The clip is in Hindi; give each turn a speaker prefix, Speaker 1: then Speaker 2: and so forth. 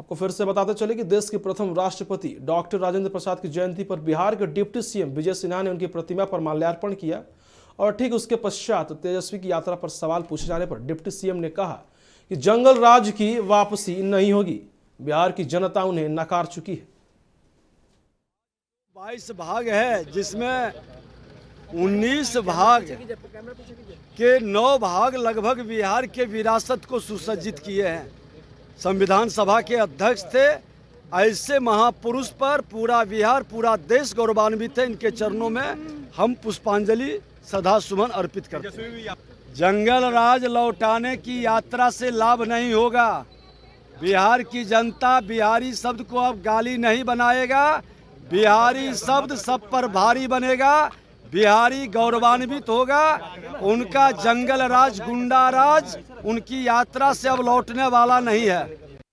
Speaker 1: आपको फिर से बताते चले कि देश के प्रथम राष्ट्रपति डॉक्टर राजेंद्र प्रसाद की जयंती पर बिहार के डिप्टी सीएम विजय सिन्हा ने उनकी प्रतिमा पर माल्यार्पण किया और ठीक उसके पश्चात तेजस्वी की यात्रा पर सवाल पूछे जाने पर डिप्टी सीएम ने कहा कि जंगल राज की वापसी नहीं होगी। बिहार की जनता उन्हें नकार चुकी है।
Speaker 2: 22 भाग है जिसमें 19 भाग के 9 भाग लगभग बिहार के विरासत को सुसज्जित किए हैं। संविधान सभा के अध्यक्ष थे। ऐसे महापुरुष पर पूरा बिहार, पूरा देश गौरवान्वित है। इनके चरणों में हम पुष्पांजलि सदा सुमन अर्पित करते हैं। जंगल राज लौटाने की यात्रा से लाभ नहीं होगा। बिहार की जनता बिहारी शब्द को अब गाली नहीं बनाएगा। बिहारी शब्द सब पर भारी बनेगा। बिहारी गौरवान्वित होगा। उनका जंगल राज, गुंडा राज उनकी यात्रा से अब लौटने वाला नहीं है।